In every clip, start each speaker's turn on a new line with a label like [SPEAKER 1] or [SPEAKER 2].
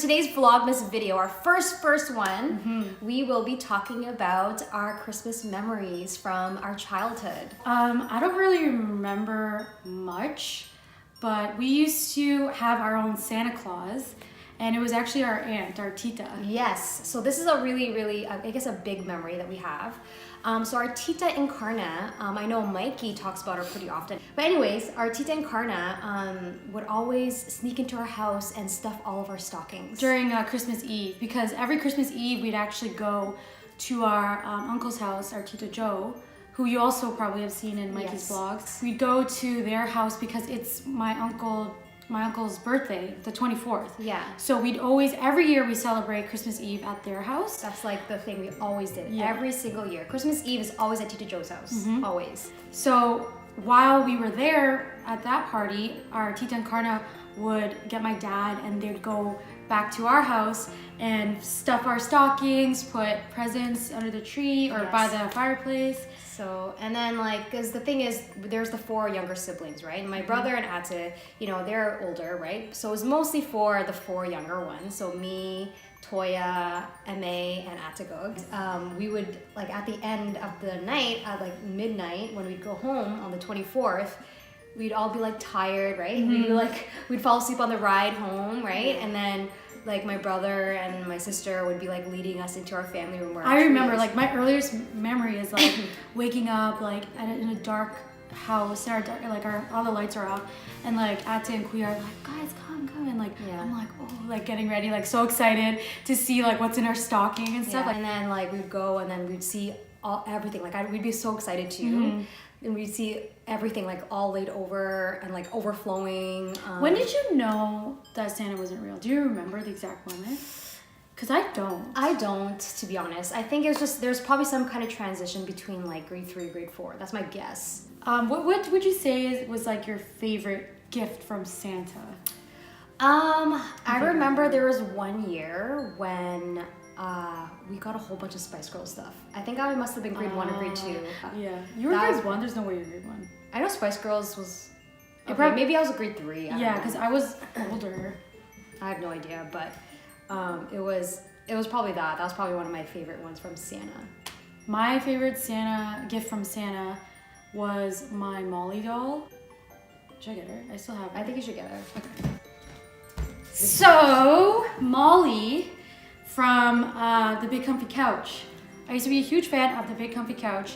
[SPEAKER 1] today's Vlogmas video, our first one, we will be talking about our Christmas memories from our childhood.
[SPEAKER 2] I don't really remember much, but we used to have our own Santa Claus, and it was actually our aunt, our tita.
[SPEAKER 1] Yes, so this is a really, I guess, a big memory that we have. So our tita Encarna, I know Mikey talks about her pretty often. But anyways, our tita Encarna would always sneak into our house and stuff all of our stockings.
[SPEAKER 2] During Christmas Eve, because every Christmas Eve we'd actually go to our uncle's house, our Tito Joe, who you also probably have seen in Mikey's vlogs. We'd go to their house because it's my uncle's birthday, the 24th.
[SPEAKER 1] Yeah.
[SPEAKER 2] So we'd always, every year we celebrate Christmas Eve at their house.
[SPEAKER 1] That's like the thing we always did,
[SPEAKER 2] Yeah.
[SPEAKER 1] every single year. Christmas Eve is always at Tito Joe's house, always.
[SPEAKER 2] So while we were there at that party, our Tita Encarna would get my dad and they'd go back to our house and stuff our stockings, put presents under the tree or by the fireplace.
[SPEAKER 1] So, and then like, cause the thing is, there's the 4 younger siblings, right? My brother and Ate, you know, they're older, right? So it was mostly for the 4 younger ones. So me, Toya, Eme, and Atagog. We would, like at the end of the night, at like midnight, when we'd go home on the 24th, we'd all be like tired, right? We'd fall asleep on the ride home, right? And then like my brother and my sister would be like leading us into our family room. Where
[SPEAKER 2] I remember like my earliest memory is like waking up like in a dark house, and all the lights are off, and like Ate and Kuya are like, guys, come, and like I'm like, oh, like getting ready, like so excited to see like what's in our stocking and stuff.
[SPEAKER 1] Like, and then like we'd go and then we'd see everything. Like we'd be so excited too. And we'd see everything like all laid over and like overflowing.
[SPEAKER 2] When did you know that Santa wasn't real? Do you remember the exact moment? Because I don't.
[SPEAKER 1] I don't, to be honest. I think it's just, there's probably some kind of transition between like grade 3 and grade 4. That's my guess.
[SPEAKER 2] What would you say was like your favorite gift from Santa?
[SPEAKER 1] I remember there was one year when we got a whole bunch of Spice Girls stuff. I think I must have been grade 1 or grade 2.
[SPEAKER 2] Yeah, you were grade 1. There's no way you're grade 1.
[SPEAKER 1] I know Spice Girls was. Okay, maybe I was grade 3.
[SPEAKER 2] Yeah, because I was older.
[SPEAKER 1] I have no idea, but it was probably that. That was probably one of my favorite ones from Santa.
[SPEAKER 2] My favorite Santa gift from Santa was my Molly doll. Should I get her? I still have her.
[SPEAKER 1] I think you should get her.
[SPEAKER 2] Okay. So Molly from the Big Comfy Couch. I used to be a huge fan of the Big Comfy Couch,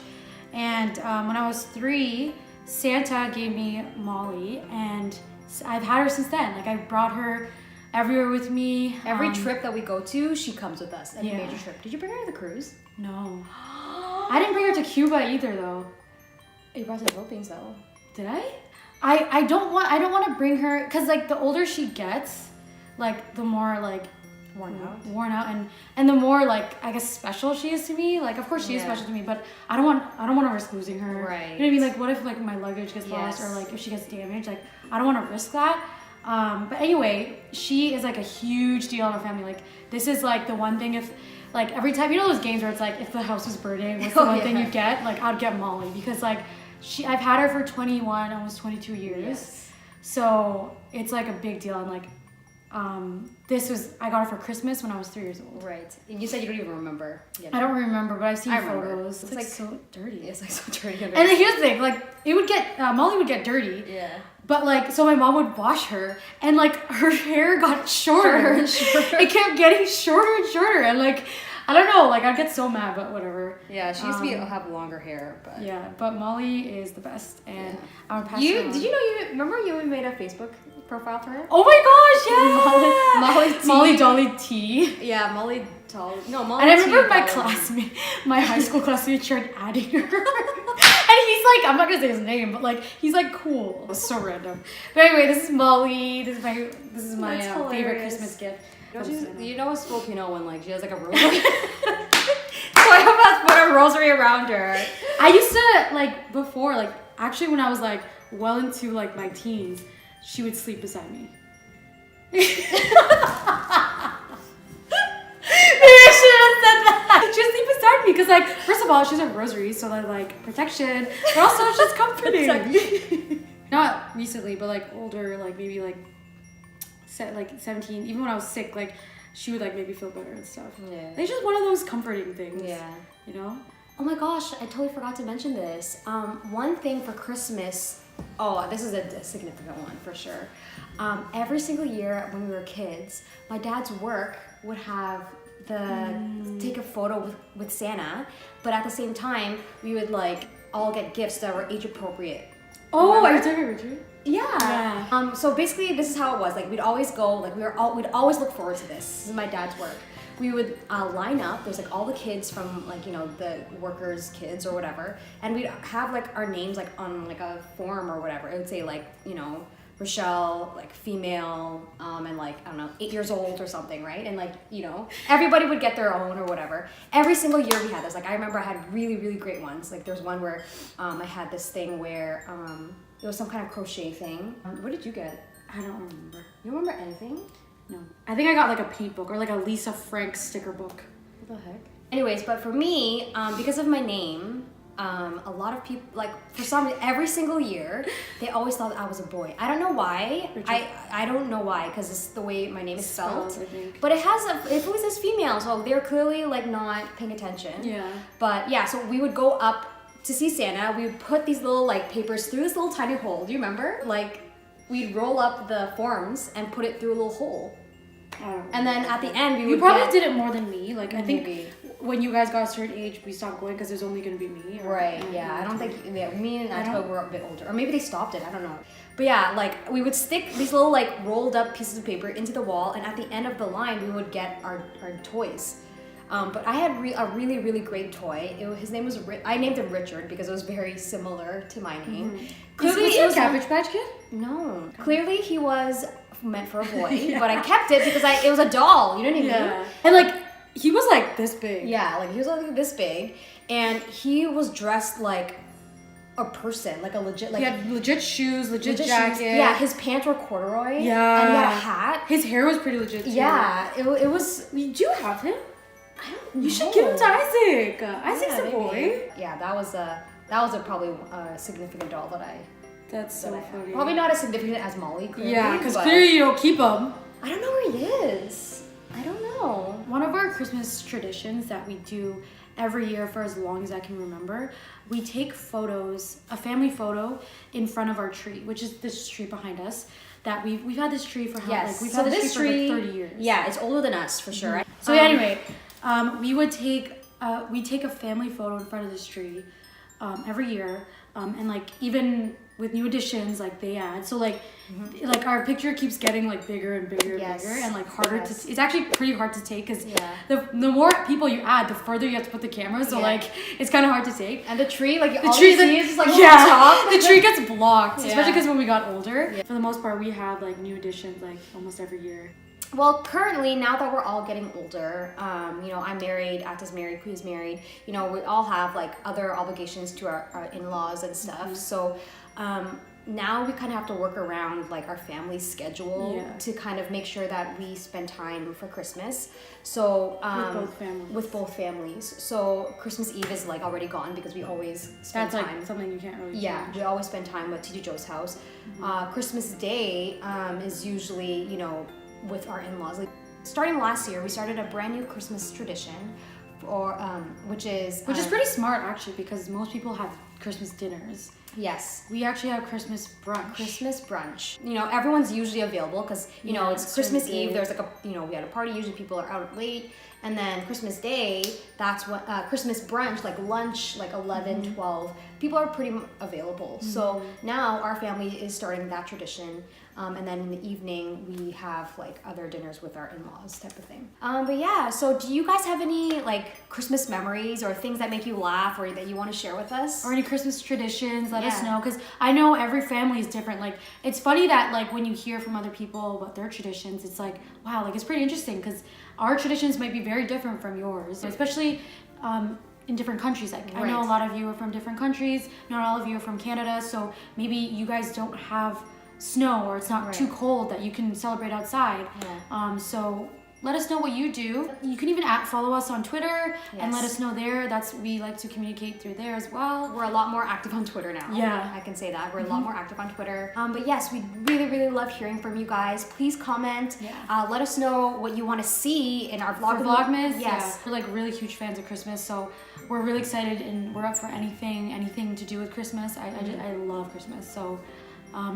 [SPEAKER 2] and when I was 3, Santa gave me Molly, and I've had her since then. Like I brought her everywhere with me.
[SPEAKER 1] Every trip that we go to, she comes with us. Every major trip. Did you bring her to the cruise?
[SPEAKER 2] No. I didn't bring her to Cuba either, though.
[SPEAKER 1] You brought her to the Philippines, though.
[SPEAKER 2] Did I? I don't want to bring her, because like the older she gets, like the more like worn out and the more like I guess special she is to me. Like of course she is special to me, but I don't want to risk losing her.
[SPEAKER 1] Right.
[SPEAKER 2] You know what I mean? Like what if like my luggage gets lost or like if she gets damaged? Like I don't want to risk that. But anyway, she is like a huge deal in our family. Like this is like the one thing, if like every time, you know those games where it's like if the house was burning, what's the one thing you get? Like I'd get Molly, because like I've had her for 21, almost 22 years.
[SPEAKER 1] Yes.
[SPEAKER 2] So it's like a big deal, and like I got her for Christmas when I was 3 years old.
[SPEAKER 1] Right. And you said you don't even remember.
[SPEAKER 2] I don't remember, but I've seen photos.
[SPEAKER 1] It's like
[SPEAKER 2] so dirty.
[SPEAKER 1] It's like so dirty.
[SPEAKER 2] And then here's the thing, like it would get Molly would get dirty.
[SPEAKER 1] Yeah.
[SPEAKER 2] But like, so my mom would wash her, and like her hair got shorter. It kept getting shorter and shorter, and like I don't know, like I'd get so mad, but whatever.
[SPEAKER 1] Yeah, she used to have longer hair, but
[SPEAKER 2] yeah, but Molly is the best, and I would pass
[SPEAKER 1] you.
[SPEAKER 2] her on.
[SPEAKER 1] Did you know remember you made a Facebook profile for her?
[SPEAKER 2] Oh my gosh, yeah!
[SPEAKER 1] Molly
[SPEAKER 2] Dolly T.
[SPEAKER 1] Yeah, Molly Dolly. No, Molly.
[SPEAKER 2] And I remember my high school classmate tried adding her. And he's like, I'm not gonna say his name, but like he's like cool. It's so random. But anyway, this is Molly. This is my favorite Christmas gift.
[SPEAKER 1] You know it's Filipino when like she has like a rosary. So I have put a rosary around her.
[SPEAKER 2] I used to like before, like actually when I was like well into like my teens, she would sleep beside me. Maybe I should have said that. She'd sleep beside me because, like, first of all, she's a rosary, so that like protection, but also she's comforting. Not recently, but like older, like maybe like 17. Even when I was sick, like she would like make me feel better and stuff.
[SPEAKER 1] Yeah.
[SPEAKER 2] It's just one of those comforting things.
[SPEAKER 1] Yeah.
[SPEAKER 2] You know?
[SPEAKER 1] Oh my gosh, I totally forgot to mention this. One thing for Christmas, oh, this is a significant one for sure. Every single year when we were kids, my dad's work would have take a photo with Santa, but at the same time, we would like all get gifts that were age appropriate.
[SPEAKER 2] Oh,
[SPEAKER 1] Remember?
[SPEAKER 2] are you talking about Richard?
[SPEAKER 1] Yeah. So basically, this is how it was. Like we'd always go. Like we'd always look forward to this. This is my dad's work. We would line up. There's like all the kids from like the workers' kids or whatever, and we'd have like our names like on like a form or whatever. It would say like Rochelle, like female, and like I don't know, 8 years old or something, right? And like everybody would get their own or whatever. Every single year we had this. Like I remember I had really great ones. Like there's one where I had this thing where it was some kind of crochet thing. What did you get?
[SPEAKER 2] I don't remember.
[SPEAKER 1] You remember anything?
[SPEAKER 2] No. I think I got like a paint book or like a Lisa Frank sticker book.
[SPEAKER 1] What the heck? Anyways, but for me, because of my name, a lot of people, like for some reason, every single year, they always thought I was a boy. I don't know why. I don't know why, because it's the way my name is spelled.
[SPEAKER 2] I think.
[SPEAKER 1] But it always says female, so they're clearly like not paying attention.
[SPEAKER 2] Yeah.
[SPEAKER 1] But yeah, so we would go up to see Santa. We would put these little like papers through this little tiny hole. Do you remember? Like we'd roll up the forms and put it through a little hole. And then at the end, we would.
[SPEAKER 2] You probably did it more than me. Like I think
[SPEAKER 1] maybe.
[SPEAKER 2] When you guys got a certain age, we stopped going because there's only going to be me.
[SPEAKER 1] Right, yeah. I don't think, me and Ato were a bit older. Or maybe they stopped it, I don't know. But yeah, like, we would stick these little, like, rolled up pieces of paper into the wall, and at the end of the line, we would get our toys. But I had a really great toy. His name was, I named him Richard because it was very similar to my name.
[SPEAKER 2] Mm-hmm.
[SPEAKER 1] Clearly,
[SPEAKER 2] it was a Cabbage Patch Kid?
[SPEAKER 1] No. Clearly, he was meant for a boy, but I kept it because it was a doll, you know what I mean?
[SPEAKER 2] Yeah. And, like, he was like this big.
[SPEAKER 1] Yeah, like he was like this big, and he was dressed like a person, like a legit. Like
[SPEAKER 2] he had legit shoes, legit jacket.
[SPEAKER 1] Shoes. Yeah, his pants were corduroy.
[SPEAKER 2] Yeah,
[SPEAKER 1] and he had a hat.
[SPEAKER 2] His hair was pretty legit too.
[SPEAKER 1] Yeah, it was.
[SPEAKER 2] Do you have him?
[SPEAKER 1] I don't know.
[SPEAKER 2] You should give him to Isaac. Isaac's a boy.
[SPEAKER 1] Yeah, that was probably a significant doll that I.
[SPEAKER 2] That's so funny.
[SPEAKER 1] Probably not as significant as Molly. Clearly,
[SPEAKER 2] yeah, because clearly you don't keep him.
[SPEAKER 1] I don't know where he is. I don't know.
[SPEAKER 2] One of our Christmas traditions that we do every year for as long as I can remember, we take photos, a family photo in front of our tree, which is this tree behind us. That we've had this tree for we've had this tree for like 30 years.
[SPEAKER 1] Yeah, it's older than us for sure.
[SPEAKER 2] Mm-hmm. So anyway, we would take a family photo in front of this tree every year, and like even with new additions, like they add. So like our picture keeps getting like bigger and bigger and bigger, and like harder to. It's actually pretty hard to take because the more people you add, the further you have to put the camera. So like it's kind of hard to take.
[SPEAKER 1] And the tree, like
[SPEAKER 2] the tree
[SPEAKER 1] is just like top.
[SPEAKER 2] The tree gets blocked, especially because when we got older. Yeah. For the most part, we have like new additions like almost every year.
[SPEAKER 1] Well, currently, now that we're all getting older, I'm married, Ata's married, Kuya's married, we all have like other obligations to our in-laws and stuff. So now we kind of have to work around like our family schedule to kind of make sure that we spend time for Christmas. So with both families. So Christmas Eve is like already gone because we always spend time.
[SPEAKER 2] Like something you can't really
[SPEAKER 1] change.
[SPEAKER 2] change.
[SPEAKER 1] We always spend time at Tito Joe's house. Christmas Day is usually, with our in-laws. Like starting last year, we started a brand new Christmas tradition, which is
[SPEAKER 2] pretty smart actually, because most people have Christmas dinners.
[SPEAKER 1] Yes,
[SPEAKER 2] we actually have Christmas brunch.
[SPEAKER 1] Christmas brunch. Everyone's usually available because it's Christmas Eve. There's like we had a party. Usually people are out late, and then Christmas Day. That's what Christmas brunch, like lunch, like 11, 12. People are pretty available. So now our family is starting that tradition. And then in the evening, we have like other dinners with our in-laws type of thing. But yeah, so do you guys have any like Christmas memories or things that make you laugh or that you want to share with us?
[SPEAKER 2] Or any Christmas traditions, let us know. Because I know every family is different. Like, it's funny that like when you hear from other people about their traditions, it's like, wow, like it's pretty interesting because our traditions might be very different from yours. Especially in different countries. Like I know a lot of you are from different countries. Not all of you are from Canada. So maybe you guys don't have snow or it's not too cold that you can celebrate outside. So let us know what you do. You can even follow us on Twitter and let us know there. We like to communicate through there as well.
[SPEAKER 1] We're a lot more active on Twitter now.
[SPEAKER 2] Yeah.
[SPEAKER 1] I can say that. We're a lot more active on Twitter. But yes, we really love hearing from you guys. Please comment.
[SPEAKER 2] Yeah.
[SPEAKER 1] Let us know what you want to see in our vlog.
[SPEAKER 2] For Vlogmas,
[SPEAKER 1] Yes.
[SPEAKER 2] We're like really huge fans of Christmas, so we're really excited and we're up for anything to do with Christmas. I love Christmas, so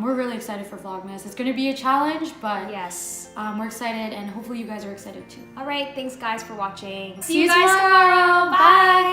[SPEAKER 2] we're really excited for Vlogmas. It's gonna be a challenge, but
[SPEAKER 1] yes,
[SPEAKER 2] we're excited and hopefully you guys are excited too.
[SPEAKER 1] All right, thanks guys for watching.
[SPEAKER 2] See you guys tomorrow. Bye.